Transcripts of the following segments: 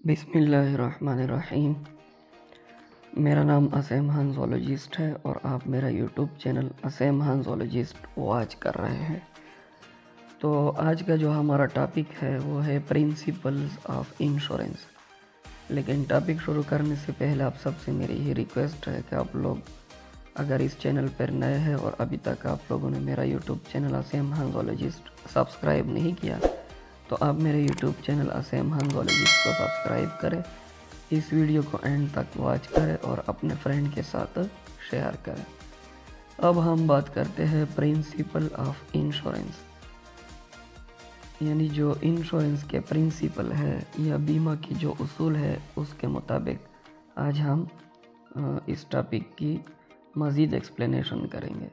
بسم اللہ الرحمن الرحیم۔ میرا نام اسیم خان زولوجسٹ ہے اور آپ میرا یوٹیوب چینل اسیم خان زولوجسٹ واچ کر رہے ہیں۔ تو آج کا جو ہمارا ٹاپک ہے وہ ہے پرنسپلز آف انشورنس۔ لیکن ٹاپک شروع کرنے سے پہلے آپ سب سے میری یہ ریکویسٹ ہے کہ آپ لوگ اگر اس چینل پر نئے ہیں اور ابھی تک آپ لوگوں نے میرا یوٹیوب چینل اسیم خان زولوجسٹ سبسکرائب نہیں کیا تو آپ میرے یوٹیوب چینل اسیم خان زولوجسٹ کو سبسکرائب کریں، اس ویڈیو کو اینڈ تک واچ کریں اور اپنے فرینڈ کے ساتھ شیئر کریں۔ اب ہم بات کرتے ہیں پرنسپل آف انشورنس، یعنی جو انشورنس کے پرنسپل ہے یا بیمہ کی جو اصول ہے اس کے مطابق آج ہم اس ٹاپک کی مزید ایکسپلینیشن کریں گے۔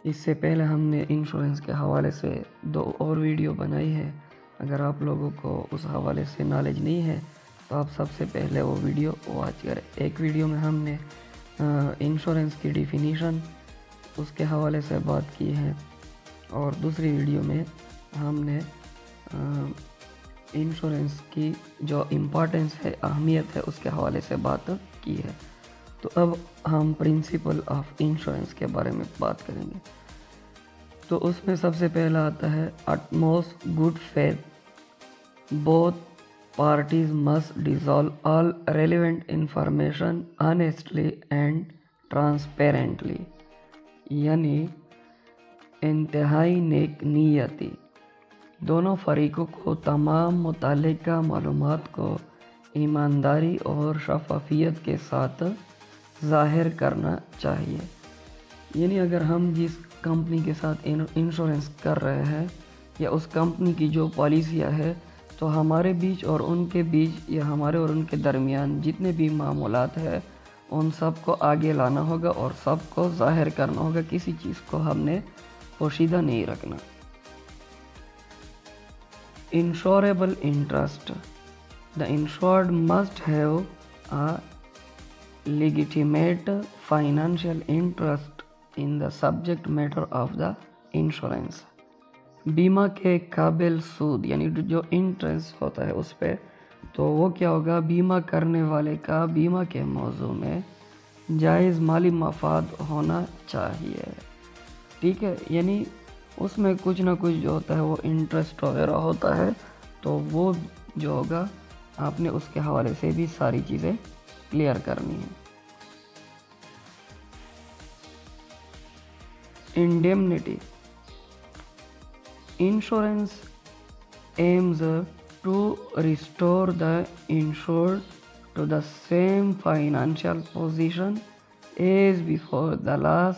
اس سے پہلے ہم نے انشورنس کے حوالے سے 2 اور ویڈیو بنائی ہے۔ اگر آپ لوگوں کو اس حوالے سے نالج نہیں ہے تو آپ سب سے پہلے وہ ویڈیو واچ کریں۔ ایک ویڈیو میں ہم نے انشورنس کی ڈیفینیشن اس کے حوالے سے بات کی ہے اور دوسری ویڈیو میں ہم نے انشورنس کی جو امپورٹنس ہے، اہمیت ہے، اس کے حوالے سے بات کی ہے۔ تو اب ہم پرنسپل آف انشورنس کے بارے میں بات کریں گے۔ تو اس میں سب سے پہلا آتا ہے utmost good faith, both parties must dissolve all relevant information honestly and transparently، یعنی انتہائی نیک نیتی، دونوں فریقوں کو تمام متعلقہ معلومات کو ایمانداری اور شفافیت کے ساتھ ظاہر کرنا چاہیے۔ یعنی اگر ہم جس کمپنی کے ساتھ انشورنس کر رہے ہیں یا اس کمپنی کی جو پالیسیاں ہے تو ہمارے بیچ اور ان کے بیچ یا ہمارے اور ان کے درمیان جتنے بھی معاملات ہیں ان سب کو آگے لانا ہوگا اور سب کو ظاہر کرنا ہوگا، کسی چیز کو ہم نے پوشیدہ نہیں رکھنا۔ انشوربل interest, the insured must have a legitimate financial interest in the subject matter of the insurance۔ بیمہ کے قابل سود یعنی جو انٹرسٹ ہوتا ہے اس پہ، تو وہ کیا ہوگا، بیمہ کرنے والے کا بیمہ کے موضوع میں جائز مالی مفاد ہونا چاہیے۔ ٹھیک ہے، یعنی اس میں کچھ نہ کچھ جو ہوتا ہے وہ انٹرسٹ وغیرہ ہوتا ہے، تو وہ جو ہوگا آپ نے اس کے حوالے سے بھی ساری چیزیں کلیئر کرنی ہیں۔ Indemnity, insurance aims to restore the insured to the same financial position as before the loss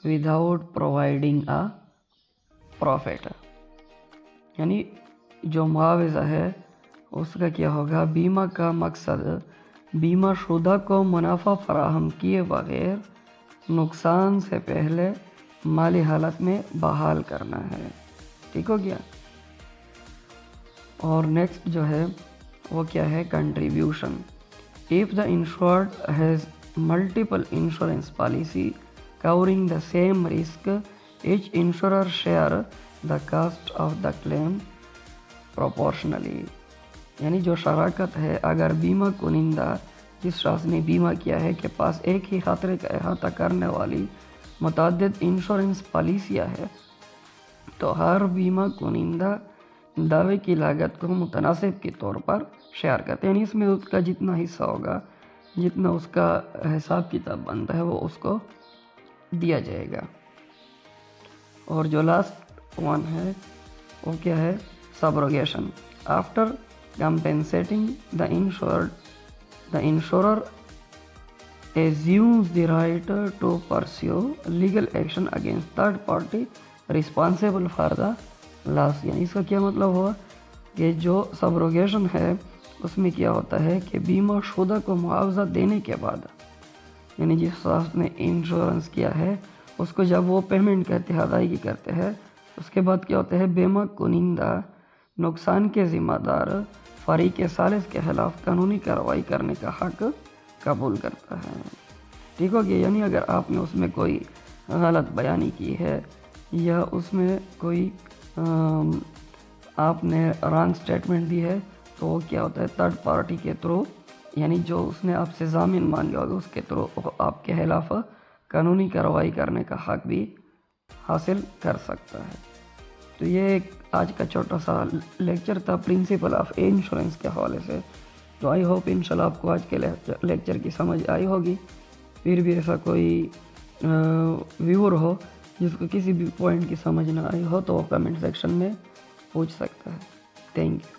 without providing a profit, یعنی جو معاوضہ ہے اس کا کیا ہوگا، بیمہ کا مقصد بیمہ شدہ کو منافع فراہم کیے بغیر نقصان سے پہلے مالی حالت میں بحال کرنا ہے۔ ٹھیک ہو گیا۔ اور نیکسٹ جو ہے وہ کیا ہے، contribution. If the insured has multiple insurance policy covering the same risk, each insurer share the cost of the claim proportionally، یعنی جو شراکت ہے، اگر بیمہ کنندہ جس شخص نے بیمہ کیا ہے کے پاس ایک ہی خطرے کا احاطہ کرنے والی متعدد انشورنس پالیسیاں ہے تو ہر بیمہ کنندہ دعوے کی لاگت کو متناسب کے طور پر شیئر کرتے ہیں، یعنی اس میں اس کا جتنا حصہ ہوگا، جتنا اس کا حساب کتاب بنتا ہے وہ اس کو دیا جائے گا۔ اور جو لاسٹ ون ہے وہ کیا ہے، subrogation. After compensating the insured, the insurer assumes the right to pursue legal action against third party responsible for the loss۔ یعنی اس کا کیا مطلب ہوا کہ جو سبروگیشن ہے اس میں کیا ہوتا ہے کہ بیمہ شدہ کو معاوضہ دینے کے بعد، یعنی جس شخص نے انشورنس کیا ہے اس کو جب وہ پیمنٹ کرتے ہیں، ادائیگی کرتے ہیں، اس کے بعد کیا ہوتا ہے، بیمہ کنندہ نقصان کے ذمہ دار فریق ثالث کے خلاف قانونی کارروائی کرنے کا حق قبول کرتا ہے۔ ٹھیک ہو گیا، یعنی اگر آپ نے اس میں کوئی غلط بیانی کی ہے یا اس میں کوئی آپ نے رانگ سٹیٹمنٹ دی ہے تو وہ کیا ہوتا ہے تھرڈ پارٹی کے تھرو، یعنی جو اس نے آپ سے ضامن مانگا ہوگا اس کے تھرو آپ کے خلاف قانونی کارروائی کرنے کا حق بھی حاصل کر سکتا ہے۔ تو یہ ایک آج کا چھوٹا سا لیکچر تھا پرنسپل آف انشورنس کے حوالے سے۔ تو آئی ہوپ انشاءاللہ آپ کو آج کے لیکچر کی سمجھ آئی ہوگی۔ پھر بھی ایسا کوئی ویور ہو جس کو کسی بھی پوائنٹ کی سمجھ نہ آئی ہو تو وہ کمنٹ سیکشن میں پوچھ سکتا ہے۔ Thank you.